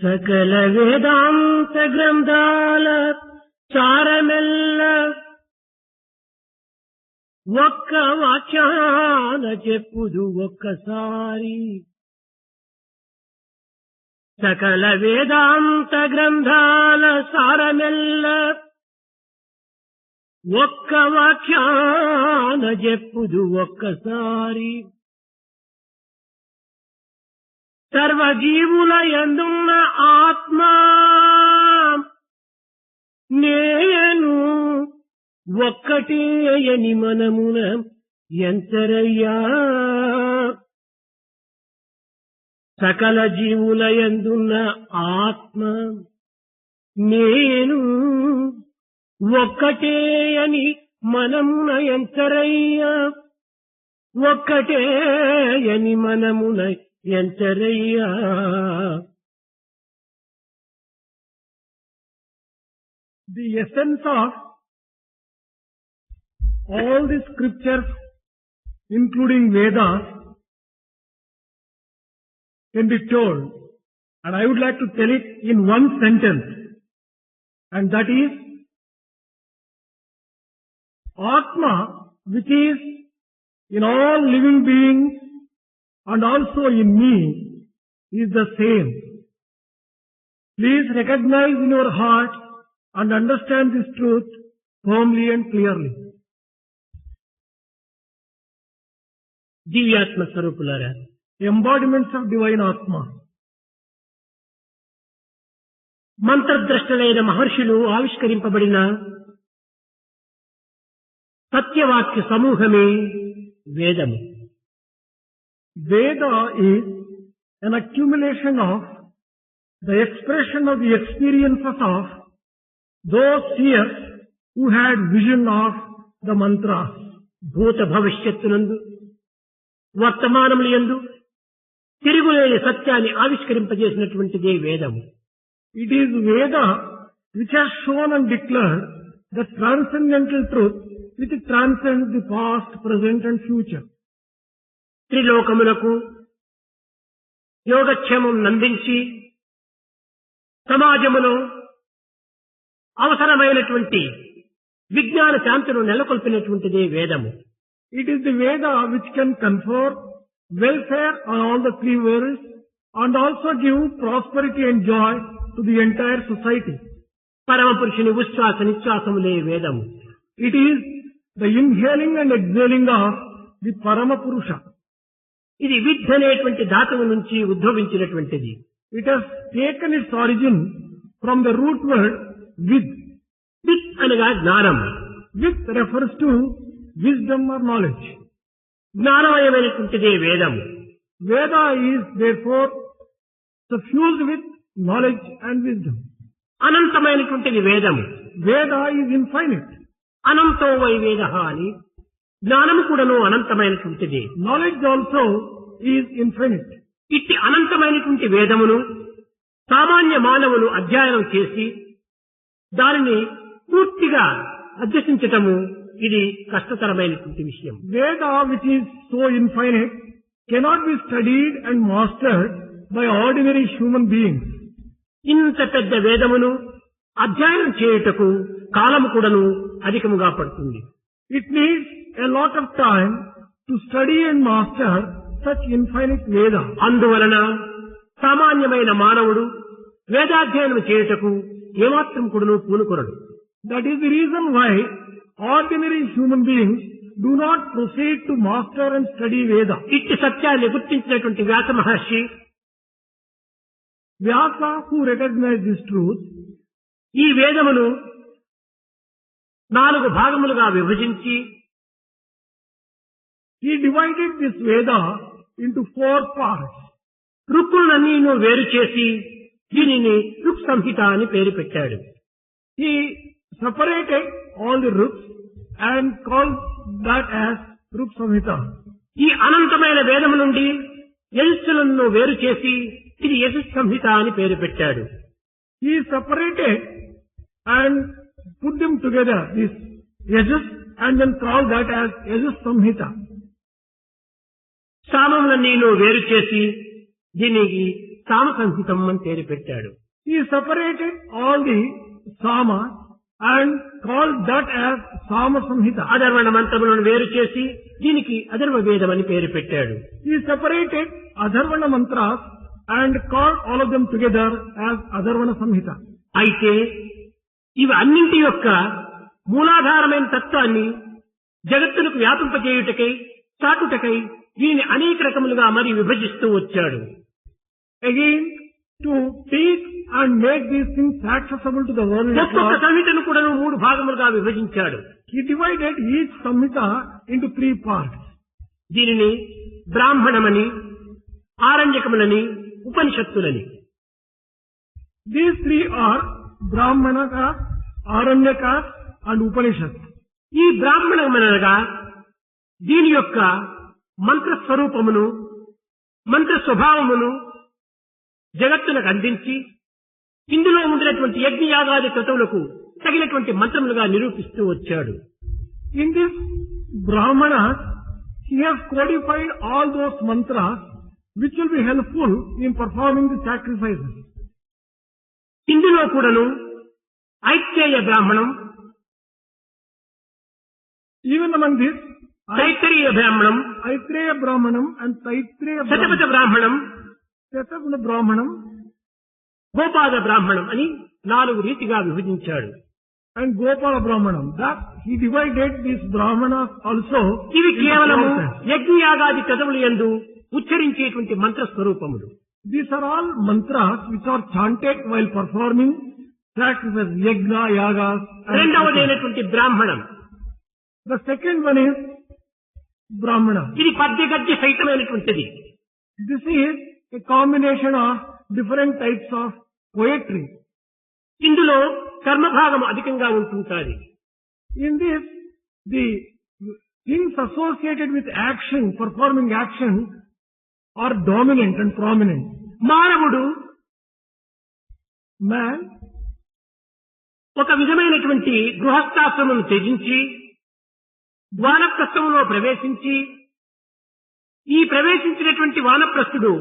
సకల వేదాంత గ్రంథాల సారమెల్ల ఒక్క వాక్యాన చెప్పుదు ఒక్కసారి. సకల వేదాంత గ్రంథాల సారమెల్ల ఒక్క వాక్యాన చెప్పుదు ఒక్కసారి. సర్వజీవుల యందున్న ఆత్మ నేను ఒక్కటే అని మనమున ఎంతరయ్యా. సకల జీవుల యందున్న ఆత్మ నేను ఒక్కటే అని మనమున ఎంతరయ్యా. ఒక్కటే అని మనమున ఎంతరయ్యా. The essence of all the scriptures, including Vedas, can be told, and I would like to tell it in one sentence, and that is, Atma, which is in all living beings and also in me, is the same. Please recognize in your heart and understand this truth firmly and clearly. దివ్యాత్మ స్వరూపులారా, Embodiments of divine Atma. మంత్రద్రష్టలైన మహర్షులు ఆవిష్కరింపబడిన సత్యవాక్య సమూహమే వేదము. Veda is an accumulation of the expression of the experiences of those seers who had vision of the mantras. భూత భవిష్యత్తునందు వర్తమానములు యందు తిరుగులేని సత్యాన్ని ఆవిష్కరింపజేసినటువంటిదే వేదము. It is Veda which has shown and declared the transcendental truth which transcends the past, present and future. త్రిలోకములకు యోగక్షేమం నందించి సమాజములో అవసరమైనటువంటి విజ్ఞాన శాంతిని నెలకొల్పినటువంటిదే వేదము. It is the Veda which can confer welfare on all the three worlds and also give prosperity and joy to the entire society. పరమ పురుషుని ఉచ్ఛ్వాస నిశ్వాసములే వేదము. It is the inhaling and exhaling of the Parama Purusha. ఇది విద్ అనేటువంటి ధాతువు నుంచి ఉద్భవించినటువంటిది. It has taken its origin from the root word vid. With అనగా జ్ఞానం. With refers to wisdom or knowledge. జ్ఞానమయమైనటువంటిదే వేదము. Veda is therefore suffused with knowledge and wisdom. అనంతమైనటువంటిది వేదము. Veda is infinite. అనంతో why వేద అని జ్ఞానము కూడాను అనంతమైనటువంటిది. Knowledge also is infinite. ఇట్టి అనంతమైనటువంటి వేదమును సామాన్య మానవులు అధ్యయనం చేసి దానిని పూర్తిగా అభ్యసించటము ఇది కష్టతరమైనటువంటి విషయం. Veda, which is so infinite, cannot be studied and mastered by ordinary human beings. ఇంత పెద్ద వేదమును అధ్యయనం చేయుటకు కాలము కూడాను అధికముగా పడుతుంది. It needs a lot of time to study and master such infinite Veda. అందువలన సామాన్యమైన మానవుడు వేదాధ్యయనం చేయుటకు ఏమాత్రం కూడాను పూనుకొనడు. That is the reason why ordinary human beings do not proceed to master and study Veda. ఇట్టి సత్యాన్ని గుర్తించినటువంటి వ్యాస మహర్షి Vyasa, who recognized this truth, ఈ వేదమును 4 భాగములుగా విభజించి he divided this Veda into 4 parts. రుక్కులన్నీ వేరు చేసి దీనిని రుక్ సంహిత అని పేరు పెట్టాడు. He separated all the ruks and called that as Ruk Samhita. ఈ అనంతమైన వేదము నుండి యజస్సులను వేరు చేసి ఇది యజస్ సంహిత అని పేరు పెట్టాడు. He separated and put them together, this Yajus, and then called that as Yajus Samhita. సామములన్నీ వేరు చేసి దీనికి సామ సంహితం అని పేరు పెట్టాడు. He separated all the Sama and called that as Sama Samhita. అధర్వణ మంత్రములను వేరు చేసి దీనికి అధర్వ వేదం అని పేరు పెట్టాడు. He separated Adharvana mantras and called all of them together as Adharvana Samhita. అయితే ఇవి అన్నింటి యొక్క మూలాధారమైన తత్వాన్ని జగత్తులకు వ్యాపింపజేయుటకై చాటుటకై దీన్ని అనేక రకములుగా మరి విభజిస్తూ వచ్చాడు. Again, to teach and make these things accessible to the world at ఒక్కొక్క large, సంహితను కూడా 3 భాగములుగా విభజించాడు. he divided each Samhita into 3 parts. దీనిని బ్రాహ్మణమని, ఆరణ్యకములని, ఉపనిషత్తులని. These 3 are Brahmanaka, Aranyaka and Upanishad. ఈ బ్రాహ్మణమనగా దీని యొక్క మంత్ర స్వరూపమును, మంత్ర స్వభావమును జగత్తునకు అందించి ఇందులో ఉండినటువంటి యజ్ఞయాగాది క్రతువులకు తగినటువంటి మంత్రములుగా నిరూపిస్తూ వచ్చాడు. In this Brahmana, he has codified all those mantras which will be helpful in performing the sacrifices. ఇందులో కూడాను ఐత్రేయ బ్రాహ్మణం, Even among this, తైత్తరీయ బ్రాహ్మణం, Aitreya Brahmanam and Taitreya Shatapatha Brahmanam, బ్రాహ్మణం, Shatabana Brahmanam గోపాద బ్రాహ్మణం అని 4 రీతిగా విభజించాడు. and Gopala Brahmanam. Thus, he divided these Brahmanas also ఇవి into కేవలము 4 sets. యజ్ఞయాగాది క్రతువులు యందు ఉచ్చరించేటువంటి మంత్ర స్వరూపములు. These are all mantras which are chanted while performing sacrifices, yajna, yagas. and sacrifices. రెండవదైనటువంటి బ్రాహ్మణం, The second one is Brahmana. ఇది పద్య గద్య సహితమైనటువంటిది. This is a combination of different types of poetry. ఇందులో కర్మభాగం అధికంగా ఉంటుంటాది. In this, the things associated with action, performing action, are dominant and prominent. మానవుడు Man, ఒక విధమైనటువంటి గృహస్థాశ్రమం త్యజించి వానప్రస్థములో ప్రవేశించి ఈ ప్రవేశించినటువంటి వానప్రస్థుడు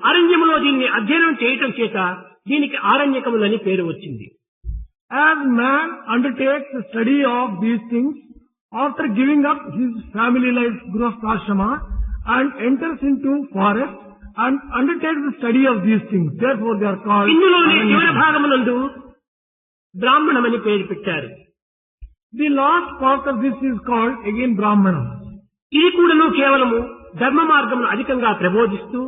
అరణ్యములో దీన్ని అధ్యయనం చేయటం చేత దీనికి ఆరణ్యకములని పేరు వచ్చింది. as man undertakes the study of these things, after giving up his family life, grihasthashrama, and enters into forest and undertakes the study of these things. Therefore, they are called ఇందులోనే చివరి Aranyaka. భాగమునందు బ్రాహ్మణమని పేరు పెట్టారు. The last part of this is called again Brahmana. ఇది కూడాను కేవలము ధర్మ మార్గమును అధికంగా ప్రబోధిస్తూ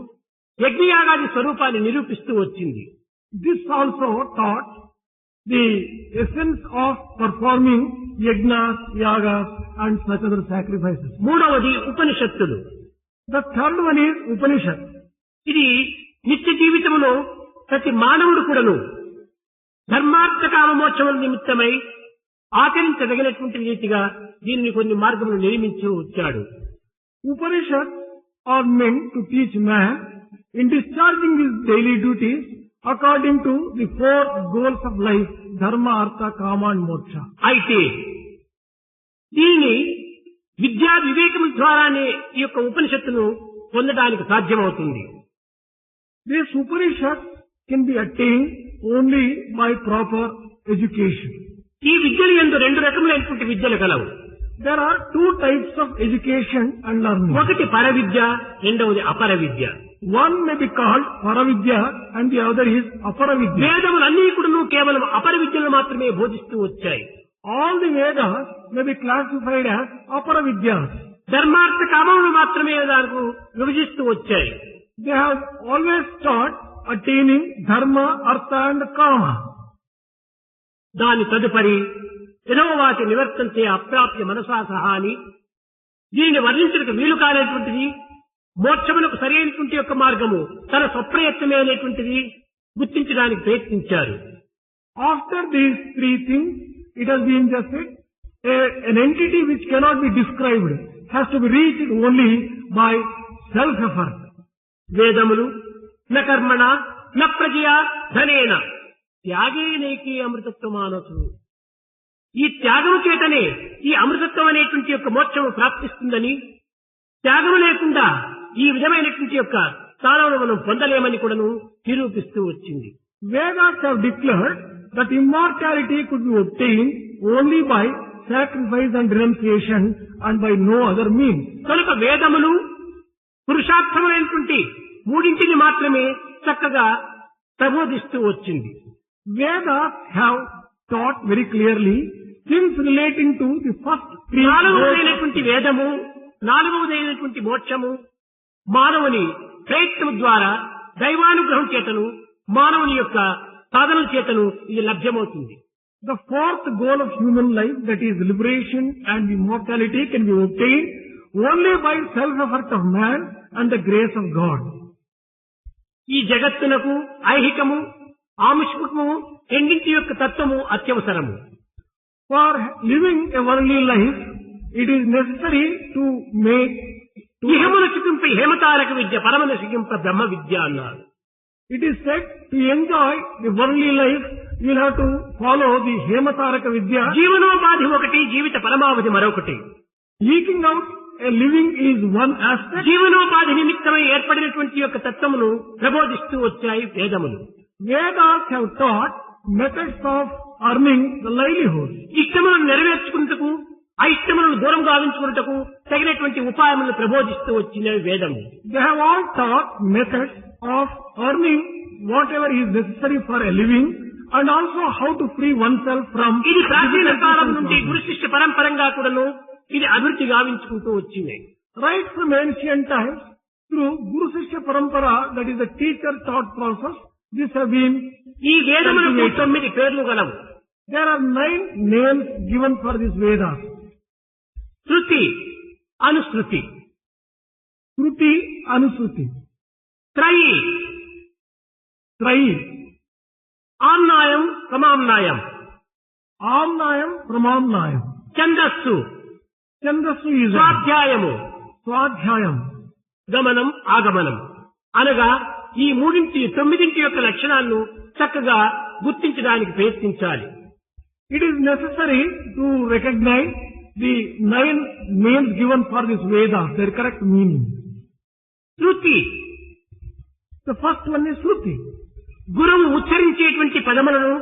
యజ్ఞయాగాది స్వరూపాన్ని నిరూపిస్తూ వచ్చింది. This also taught the essence of performing yajnas, yagas, and such other sacrifices. మూడవది ఉపనిషత్తులు. The third one is Upanishad. ఇది నిత్య జీవితంలో ప్రతి మానవుడు కూడాను ధర్మార్థ కామమోక్షముల నిమిత్తమై ఆచరించదగినటువంటి రీతిగా దీన్ని కొన్ని మార్గములు నిర్మించి వచ్చాడు. Upanishads are meant to teach man in discharging his daily duties according to the 4 goals of life, dharma, artha, kama and moksha. అయితే దీనిని విద్యా వివేకం ద్వారానే ఈ యొక్క ఉపనిషత్తును పొందడానికి సాధ్యమవుతుంది. This Upanishad can be attained only by proper education. ఈ విద్యలు యందు 2 రకములైనటువంటి విద్యలు కలవు. There are 2 types of education and learning. ఒకటి పరవిద్య, రెండవది అపర విద్య. One may be called Paravidya and the other is Aparavidya. వేదములన్నీ కూడాను కేవలం అపర విద్యలు మాత్రమే బోధిస్తూ వచ్చాయి. All the Vedas may be classified as Aparavidyas. ధర్మార్థ కామములు మాత్రమే దానికి విభజిస్తూ వచ్చాయి. They have always taught attaining dharma, artha and kama. దాని తదుపరి యథోవాచి నివర్తంతే అప్రాప్య మనసా సహాని, దీనిని వర్ణించడానికి వీలు కానటువంటిది, మోక్షమునకు సరైనటువంటి యొక్క మార్గము తన స్వప్రయత్నమే అనేటువంటిది గుర్తించడానికి ప్రయత్నించారు. After these 3 things, it has been just said, an entity which cannot be described has to be reached only by self-effort. వేదములు న కర్మణ న ప్రజయా ధనేన త్యాగేనైకి అమృతత్వమానసు. ఈ త్యాగము చేతనే ఈ అమృతత్వం అనేటువంటి యొక్క మోక్షము ప్రాప్తిస్తుందని, త్యాగము లేకుండా ఈ విధమైనటువంటి యొక్క స్థానాలను మనం పొందలేమని కూడాను నిరూపిస్తూ వచ్చింది. Vedas have declared that immortality could be obtained only by sacrifice and renunciation and by no other means. కనుక వేదములు పురుషార్థమైనటువంటి మూడింటిని మాత్రమే చక్కగా ప్రబోధిస్తూ వచ్చింది. Vedas have taught very clearly things relating to the first three. నాలుగవదైనటువంటి వేదము, నాలుగవదైనటువంటి మోక్షము మానవుని ప్రయత్నం ద్వారా దైవానుగ్రహం చేతను మానవుని యొక్క సాధనల చేతను ఇది లభ్యమవుతుంది. The fourth goal of human life, that is liberation and immortality, can be obtained only by self-effort of man and the grace of God. ఈ జగత్తునకు ఐహికము ఆముష్మికము రెండింటి యొక్క తత్వము అత్యవసరము. For living a worldly life, it is necessary to make ఇహమున సిగింప హేమతారక విద్య, పరమన సిగింప బ్రహ్మ విద్య అన్నారు. It is said to enjoy the worldly life, you will have to follow the Hemataraka Vidya. జీవనోపాధి ఒకటి, జీవిత పరమావధి మరొకటి. Eking out a living is one aspect. జీవనోపాధి నిమిత్తమై ఏర్పడినటువంటి యొక్క తత్వమును ప్రబోధిస్తూ వచ్చాయి వేదములు. Vedas have taught methods of earning the livelihood. ఇష్టములను నెరవేర్చుకుంటకు, అయిష్టములను దూరం గావించుకుంటకు తగినటువంటి ఉపాయములను ప్రబోధిస్తూ వచ్చినవి వేదము. They have all taught methods of earning whatever is necessary for a living and also how to free oneself from. ఇది ప్రాచీన కాలం నుండి గురు శిష్య పరంపరంగా కూడాను ఇది అభివృద్ధి గావించుకుంటూ వచ్చింది. Right from ancient times through Guru Shishya Parampara, that is the teacher taught process, this have been. ఈ వేదములకు 9 పేర్లు గలవు. There are 9 names given for this Vedas. Shruti, అనుశృతి, Shruti, Anusruti, త్రయి, Trayi, ఆమ్నాయం, ప్రమామ్నాయం, Amnayam, Pramamnayam, ఛందస్సు, Chandasu is స్వాధ్యాయము, Swadhyayam. గమనం, ఆగమనం అనగా ఈ 9 యొక్క లక్షణాలను చక్కగా గుర్తించడానికి ప్రయత్నించాలి. It is necessary to recognize the 9 names given for this Vedas, their correct meaning. Shruti, The first one is Shruti. గురువు ఉచ్చరించేటువంటి పదములను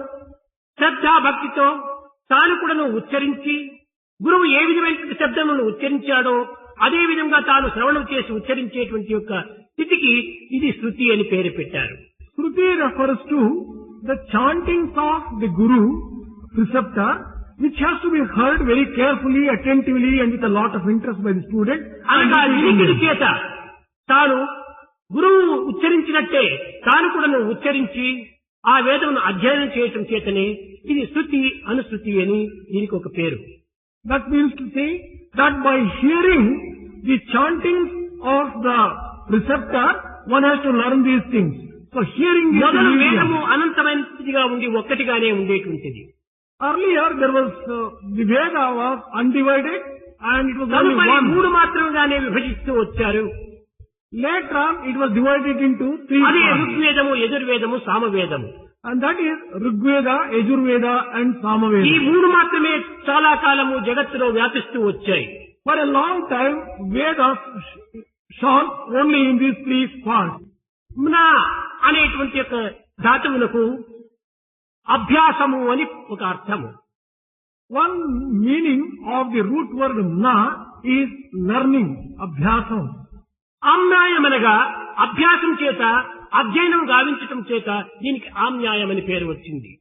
శ్రద్ధా భక్తితో తాను కూడాను ఉచ్చరించి, గురువు ఏ విధమైనటువంటి శబ్దములను ఉచ్చరించాడో అదే విధంగా తాను శ్రవణం చేసి ఉచ్చరించేటువంటి యొక్క స్థితికి ఇది శృతి అని పేరు పెట్టారు. Shruti refers to the chantings of the Guru, preceptor, which has to be heard very carefully, attentively and with a lot of interest by the student. అనగా వినికిడి చేత తాను గురువు ఉచ్చరించినట్టే తాను కూడాను ఉచ్చరించి ఆ వేదమును అధ్యయనం చేయటం చేతనే ఇది శృతి, అనుశృతి అని దీనికి ఒక పేరు. That means to say that by hearing the chantings of the preceptor, one has to learn these things. So hearing is మొదలు the medium. వేదము అనంతమైనదిగా ఉండి ఒక్కటిగానే ఉండేటువంటిది. Earlier there was the Veda was undivided and it was only తదుపరి one. 3 మాత్రంగానే విభజిస్తూ వచ్చారు. Later on it was divided into 3 అదే parts. ఋగ్వేదము, యజుర్వేదము, సామవేదము. And that is Rigveda, Yajurveda and ఈ Samaveda. 3 మాత్రమే చాలా కాలము జగత్తులో వ్యాపిస్తూ వచ్చాయి. For a long time Vedas shone only in these 3 parts. నా అనేటువంటి యొక్క ధాతువులకు అభ్యాసము అని ఒక అర్థము. One meaning of the root word na is learning, abhyasam. ఆమ్నాయమనగా అభ్యాసం చేత అధ్యయనం గావించటం చేత దీనికి ఆమ్నాయం అని పేరు వచ్చింది.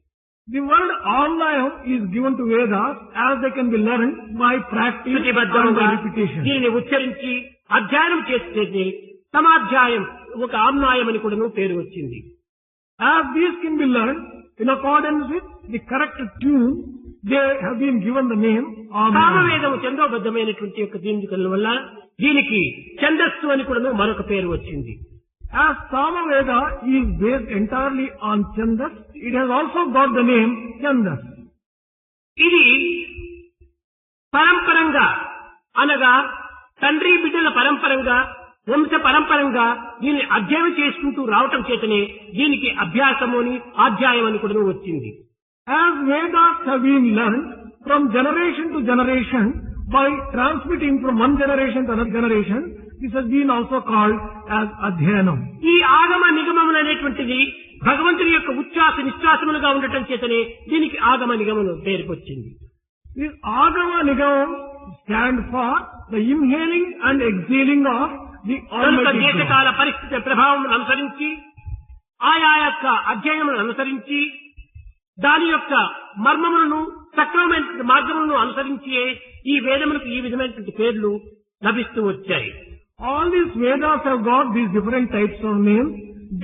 The word amnayam is given to Vedas as they can be learned by practice and శృతిబద్ధముగా by repetition. దీనిని ఉచ్చరించి అధ్యయనం చేస్తే సమాధ్యాయం ఒక ఆమ్నాయం అని కూడా పేరు వచ్చింది. As these can be learned in accordance with the correct tune, they have been given the name amnayam. సామవేదము చందోబద్ధమైనటువంటి యొక్క దీని వల్ల దీనికి ఛందస్సు అని కూడా మరొక పేరు వచ్చింది. As Samaveda is based entirely on Chandas, it has also got the name Chandas. ఇది పరంపరంగా అనగా తండ్రి బిడ్డల పరంపరంగా వంశ పరంపరంగా దీన్ని అధ్యయనం చేసుకుంటూ రావటం చేతనే దీనికి అభ్యాసము అని అధ్యాయం అని కూడా వచ్చింది. As Vedas have been learned from generation to generation by transmitting from one generation to another generation, This has been also called as Adhyanam. ఈ ఆగమ నిగమములు అనేటువంటిది భగవంతుని యొక్క ఉచ్ఛ్వాస నిశ్వాసములుగా ఉండటం చేతనే దీనికి ఆగమ నిగమము పేరు వచ్చింది. This Agama Nigam stand for the inhaling and exhaling of the కనుక Almighty God. దేశకాల పరిస్థితి ప్రభావం అనుసరించి ఆయా యొక్క అధ్యయనములను అనుసరించి దాని యొక్క మర్మములను సక్రమమైన మార్గములను అనుసరించి ఈ వేదములకు ఈ విధమైనటువంటి పేర్లు లభిస్తూ వచ్చాయి. All these Vedas have got these different types of names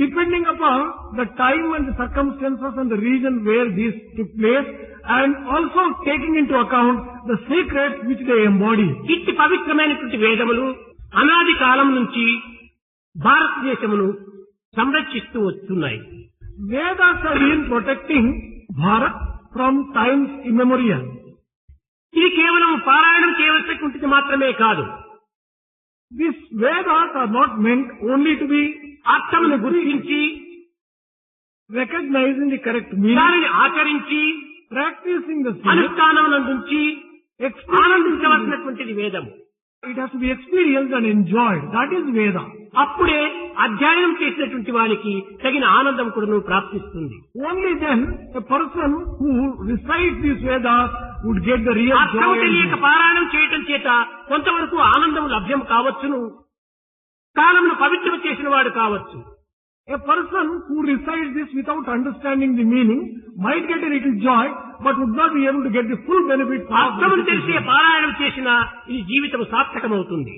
depending upon the time and the circumstances and the region where these took place, and also taking into account the secrets which they embody. ఇట్టి పవిత్రమైనటువంటి వేదములు అనాది కాలం నుంచి భారతదేశమును సంరక్షిస్తూ వస్తున్నాయి. Vedas have been protecting Bharat from times immemorial. ఇది కేవలం పారాయణం చేయవలసినటువంటిది మాత్రమే కాదు, These Vedas are not meant only to be అర్థమును గుర్తించి recognizing the correct meaning, దానిని ఆచరించి practicing the same, అనుష్ఠానమునందుంచి experiencing. ఆనందించవలసినటువంటిది వేదము. It has to be experienced and enjoyed. That is Veda. అప్పుడే అధ్యయనం చేసినటువంటి వారికి తగిన ఆనందం కూడా ప్రాప్తిస్తుంది. Only then a person who recites these Vedas would get the real అర్థం joy. తెలియక పారాయణం చేయటం చేత కొంతవరకు ఆనందం లభ్యం కావచ్చును, కాలమును పవిత్రం చేసిన వాడు కావచ్చు. A person who recites this without understanding the meaning might get a little joy, but would not be able to get the full benefit of అర్థమును the తెలిసే recitation. పారాయణం చేసినా ఈ జీవితం సార్థకమవుతుంది.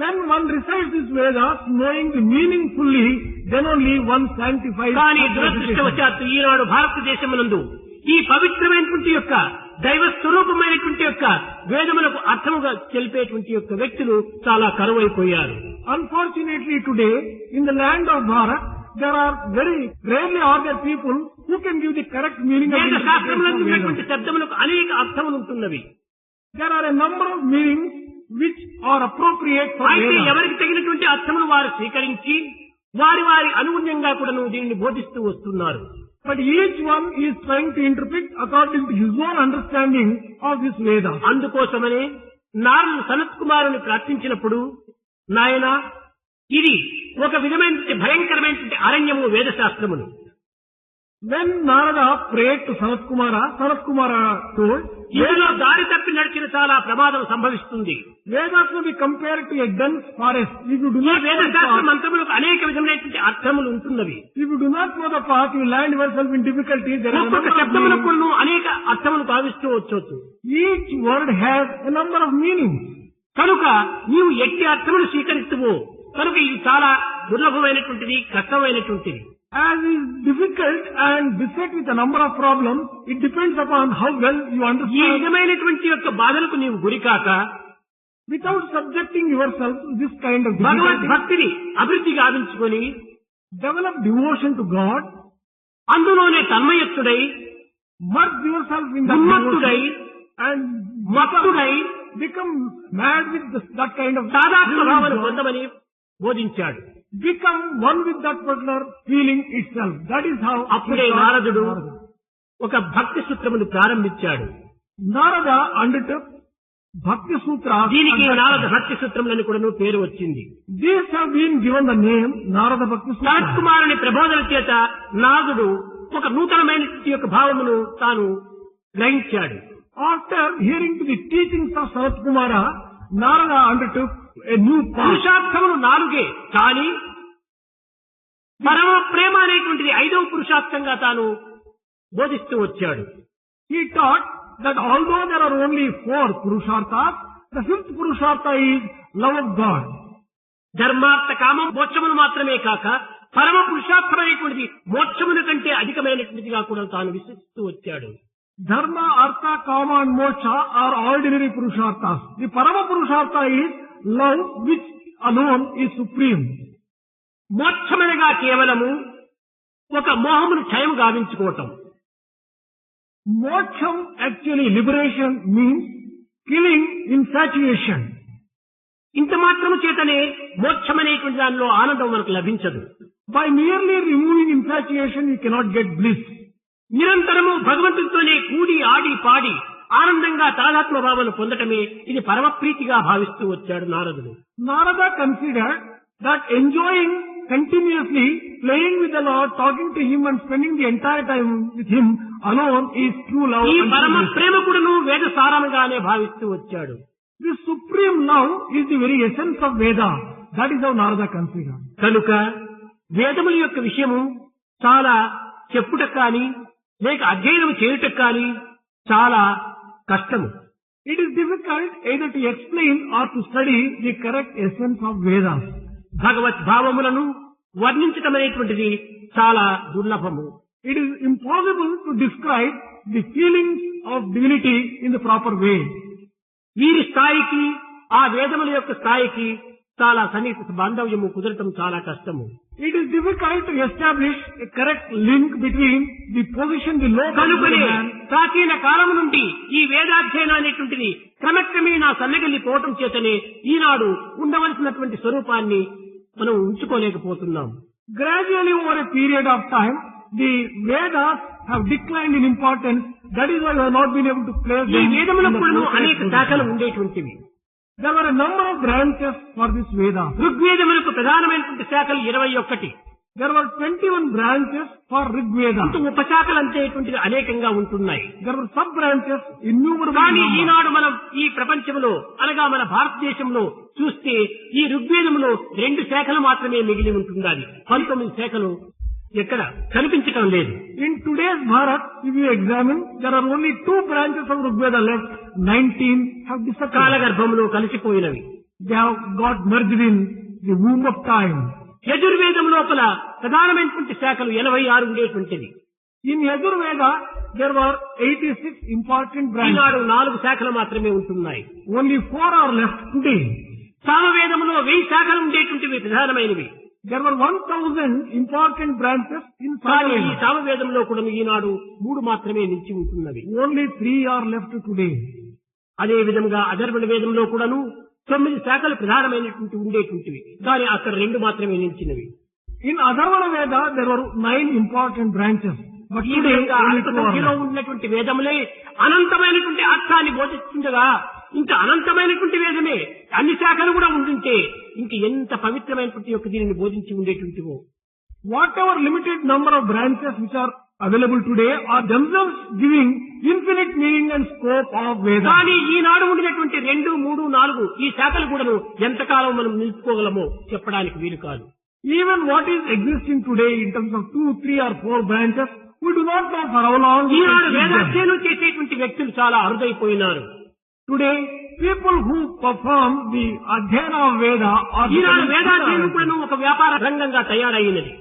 When one recites these Vedas, knowing the meaning fully, then only one sanctifies. కానీ the recitation. దురదృష్టవశాత్తు ఈనాడు భారతదేశమునందు ఈ పవిత్రమైనటువంటి యొక్క దైవ స్వరూపమైనటువంటి యొక్క వేదములకు అర్థముగా తెలిపేటువంటి యొక్క వ్యక్తులు చాలా కరువైపోయారు. Unfortunately today, in the land of Bharat, there are very rarely are there people who can give the correct meaning of వేద the శాస్త్రములందు Vedas. ఉన్నటువంటి శబ్దములకు అనేక అర్థములు ఉంటున్నవి. There are a number of meanings which are appropriate for అయితే Vedas. ఎవరికి తగినటువంటి అర్థమును వారు స్వీకరించి వారి వారి అనుగుణ్యంగా కూడాను దీనిని బోధిస్తూ వస్తున్నారు. But each one is trying to interpret according to his own understanding of this Veda. అందుకోసమనే నారదుడు సనత్ కుమారుని ప్రార్థించినప్పుడు, నాయనా ఇది ఒక విధమైనటువంటి భయంకరమైనటువంటి అరణ్యము వేదశాస్త్రములు. When Narada prayed to Sanat Kumara told, ఇందులో దారి తప్పి నడిచిన చాలా ప్రమాదం సంభవిస్తుంది. Vedas may be compared to a dense forest. If you do ఈ not know the వేదశాస్త్ర path, మంత్రములకు అనేక విధమైనటువంటి అర్థములు ఉంటున్నవి. if you do not know the path, you land yourself in difficulties. There are a ఒక్కొక్క number of శబ్దములకు meanings. అనేక అర్థములు భావిస్తూ వచ్చొచ్చు. Each word has a number of meanings. కనుక నీవు ఎట్టి అర్థములు స్వీకరిస్తువో కనుక ఇది చాలా దుర్లభమైనటువంటిది, కష్టమైనటువంటిది. As is difficult and beset with a number of problems, it depends upon how well you ఈ understand. విధమైనటువంటి యొక్క బాధలకు నీవు గురికాక Without subjecting yourself to this kind of భగవద్ difficulty, భక్తిని అభివృద్ధి గావించుకొని develop devotion to God, అందులోనే తన్మయత్తుడై merge yourself in that ఉన్మత్తుడై devotion, and మత్తుడై become mad with that kind of సాదాత్మ భావన joy. పొందమని బోధించాడు. Become one with that particular feeling itself. That is how అప్పుడే నారదుడు ఒక భక్తి సూత్రమును ప్రారంభించాడు. Narada undertook Bhakti Sutra. దీనికి నారద భక్తి సూత్రములని కూడా పేరు వచ్చింది. These have been given the name Narada Bhakti Sanath Sutra. కుమారుని ప్రబోధన చేత నారదుడు ఒక నూతనమైనటువంటి యొక్క భావమును తాను గ్రహించాడు. After hearing to the teachings of Sanat Kumara, Narada undertook a new path. పురుషార్థములు నాలుగే, కానీ పరమ ప్రేమ అనేటువంటిది ఐదవ పురుషార్థంగా తాను బోధిస్తూ వచ్చాడు. He taught that although there are only 4 Purusharthas, the 5th Purushartha is love of God. ధర్మార్థ కామం మోక్షమును మాత్రమే కాక పరమ పురుషార్థమైనటువంటిది మోక్షముల కంటే అధికమైనటువంటిదిగా కూడా తాను విశ్వసిస్తూ వచ్చాడు. Dharma, Artha, Kama and Moksha are ordinary Purusharthas. The Parama Purushartha is love which alone is supreme. మోక్షమనగా కేవలము ఒక మోహమును క్షయం గావించుకోవటం. Moksham, actually liberation, means killing infatuation. ఇంత మాత్రము చేతనే మోక్షం అనేటువంటి దానిలో ఆనందం మనకు లభించదు. By merely removing infatuation, you cannot get bliss. నిరంతరము భగవంతుడితోనే కూడి ఆడి పాడి ఆనందంగా తాదాత్మ భావన పొందటమే ఇది పరమ ప్రీతిగా భావిస్తూ వచ్చాడు నారదుడు. Narada considered that enjoying continuously playing with the Lord, talking to Him and spending the entire time with Him alone is true love. ఈ and పరమ true bliss. ప్రేమకుడును వేద సారముగానే భావిస్తూ వచ్చాడు. This supreme love is the very essence of Veda. That is how Narada considered. కనుక వేదముల యొక్క విషయము చాలా చెప్పుట కానీ లేక అధ్యయనం చేయుట కానీ చాలా కష్టము. It is difficult either to explain or to study the correct essence of Vedas. భగవత్ భావములను వర్ణించటం అనేటువంటిది చాలా దుర్లభము. It is impossible to describe the feelings of divinity in the proper way. వీరి స్థాయికి ఆ వేదముల యొక్క స్థాయికి చాలా సన్నిహిత బాంధవ్యము కుదరటం చాలా కష్టము. It is difficult to establish a correct link between the position, the low కనుకనే position man. ప్రాచీన కాలం నుండి ఈ వేదాధ్యయనం అనేటువంటిది క్రమక్రమేణా సన్నగిల్లిపోవటం చేతనే ఈనాడు ఉండవలసినటువంటి స్వరూపాన్ని మనం ఉంచుకోలేకపోతున్నాం. Gradually over a period of time, the Vedas have declined in importance. That is why we have not been able to place ఈ them in వేదములకు the కూడాను correct అనేక position. శాఖలు ఉండేటువంటివి. There were a number of branches for this Veda. ఋగ్వేదములకు ప్రధానమైనటువంటి శాఖలు 21. There were 21 branches for Rig Veda. ఇంత ఉపశాఖలు అంతేటువంటివి అనేకంగా ఉంటున్నాయి. There were sub-branches innumerable కానీ number. ఈనాడు మనం ఈ ప్రపంచంలో అనగా మన భారతదేశంలో చూస్తే ఈ ఋగ్వేదంలో 2 శాఖలు మాత్రమే మిగిలి ఉంటున్నది. 19 శాఖలు ఎక్కడ కనిపించడం లేదు. In today's Bharat, if you examine, there are only 2 branches of Rig Veda left. 19 have disappeared. కాలగర్భంలో కలిసిపోయినవి. They have got merged in the womb of time. యజుర్వేదం లోపల ప్రధానమైనటువంటి శాఖలు 86 ఉండేటువంటివి. In Yajurveda, there were 86 important branches. ఈనాడు 4 శాఖలు మాత్రమే ఉంటున్నాయి. Only 4 are left today. సామవేదంలో 1000 శాఖలు ఉండేటువంటివి ప్రధానమైనవి. There were 1000 important branches in కానీ ఈ Samaveda. సామవేదంలో కూడా ఈనాడు 3 మాత్రమే నిలిచి ఉంటున్నవి. Only 3 are left today. అదే విధంగా అధర్వణ వేదంలో కూడాను 9 శాఖలు ప్రధానమైనటువంటి ఉండేటువంటివి. కానీ అక్కడ 2 మాత్రమే నిలిచినవి. In Atharvana Veda, there were 9 important branches. But ఈ today, విధంగా only అనంత 2 are సంఖ్యలో left. ఉన్నటువంటి వేదములే అనంతమైనటువంటి అర్థాన్ని బోధిస్తుండగా ఇంకా అనంతమైనటువంటి వేదమే అన్ని శాఖలు కూడా ఉంటుంటే ఇంక ఎంత పవిత్రమైనటువంటి యొక్క దీనిని బోధించి ఉండేటువంటివో. Whatever limited number of branches which are available today are themselves giving infinite meaning and scope of Veda. కానీ ఈనాడు ఉండినటువంటి 2, 3, 4 ఈ శాఖలు కూడాను ఎంతకాలం మనం నిలుపుకోగలమో చెప్పడానికి వీలు కాదు. Even what is existing today in terms of 2, 3 or 4 branches, we do not know for how long we Eenadu can keep them. వేదాధ్యయనం చేసేటువంటి వ్యక్తులు చాలా అరుదైపోయినారు. Today, people who perform the Adhyayana of Veda are Eenadu becoming వేదాధ్యయనం super. కూడాను ఒక వ్యాపార రంగంగా తయారైనది.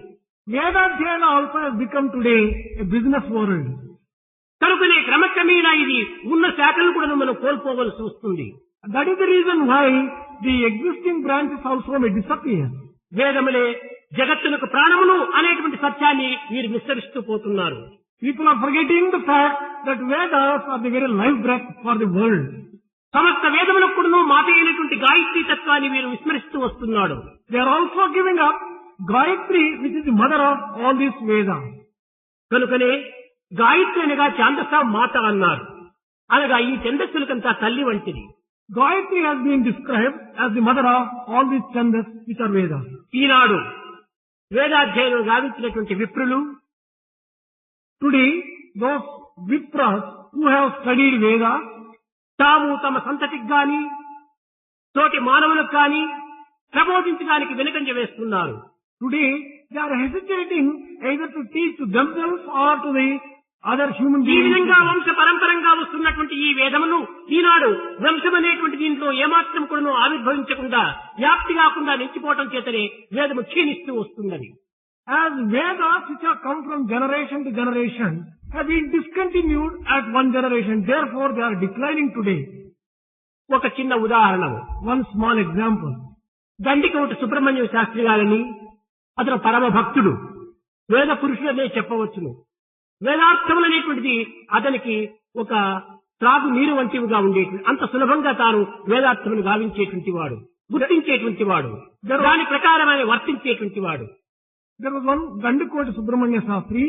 Vedadhyayana also has become today a business world. కనుకనే క్రమక్రమేణా ఇది ఉన్న శాఖలు కూడా మనం కోల్పోవలసి వస్తుంది. That is the reason why the existing branches also may disappear. వేదములే జగత్తునకు ప్రాణమును అనేటువంటి సత్యాన్ని వీరు విస్తరిస్తూ పోతున్నారు. People are forgetting the fact that Vedas are the very life breath for the world. సమస్త వేదములకు కూడాను మాత అయినటువంటి గాయత్రీ తత్వాన్ని వీరు విస్మరిస్తూ వస్తున్నాడు. They are also giving up Gayatri, which is the mother of all these Vedas. కనుకనే గాయత్రి అనగా ఛాందస మాత అన్నారు. అనగా ఈ ఛందస్సులకంతా తల్లి వంటిది. Gayatri has been described as the mother of all these chandas which are Vedas. ఈనాడు వేదాధ్యయనం గావించినటువంటి విప్రులు Today, those Vipras who have studied Vedas, తాము తమ సంతతికి గాని తోటి మానవులకు గాని ప్రబోధించడానికి వెనుకంజ వేస్తున్నారు. today they are hesitating either to teach to themselves or to the other human ఈ beings. విధంగా వంశ పరంపరంగా వస్తున్నటువంటి ఈ వేదమును ఈనాడు వంశం అనేటువంటి దీంట్లో ఏమాత్రం కూడా ఆవిర్భవించకుండా వ్యాప్తి కాకుండా నిలిచిపోవటం చేతనే వేదము క్షీణిస్తూ వస్తున్నది. As Vedas which have come from generation to generation have been discontinued at one generation, therefore they are declining today. ఒక చిన్న ఉదాహరణ, One small example. గండికోటి Subrahmanya Sastry గారిని, అతను పరమ భక్తుడు, వేద పురుషులనే చెప్పవచ్చును. వేదార్థములు అనేటువంటిది అతనికి ఒక త్రాగు నీరు వంటివిగా ఉండేది. అంత సులభంగా తాను వేదార్థములు గావించేటువంటి వాడు, గుర్తించేటువంటి వాడు, దాని ప్రకారమైన వర్తించేటువంటి వాడు. There was one Gandikoti Subramanya Shastri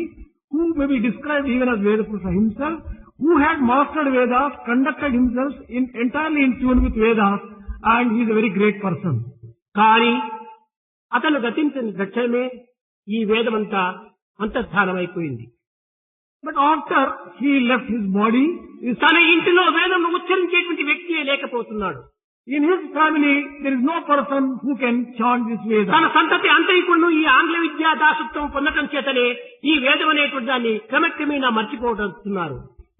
who may be described even as Vedapurusha himself, who had mastered Vedas conducted himself entirely in tune with Vedas, and he is a very great person. కానీ అతను గతించిన తక్షణమే ఈ వేదమంతా అంతర్ధానమైపోయింది. But after he left his body, తన ఇంటిలో వేదం ఉచ్చరించేటువంటి వ్యక్తియే లేకపోతున్నాడు. in his family there is no person who can chant this Veda. తన సంతతి అంతరికుడు ఈ ఆంగ్ల విద్యా దాసత్వం పొందటం చేతనే ఈ వేదం అనేటువంటి దాన్ని క్రమక్రమేణా మర్చిపోతున్నారు.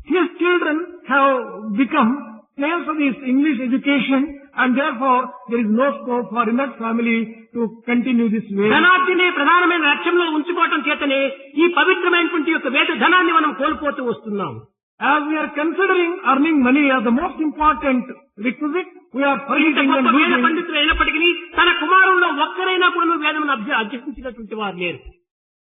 His children have become slaves of this English education, and therefore there is no scope for in that family to continue this way. ధనార్జనే ప్రధానమైన లక్ష్యంలో ఉంచుకోవటం చేతనే ఈ పవిత్రమైనటువంటి యొక్క వేద ధనాన్ని మనం కోల్పోతూ వస్తున్నాం. As we are considering earning money as the most important requisite, we are forgetting and వేద losing. పండితులు అయినప్పటికీ తన కుమారుల్లో ఒక్కరైనా కూడా వేదం అభ్యసించినటువంటి వారు లేరు.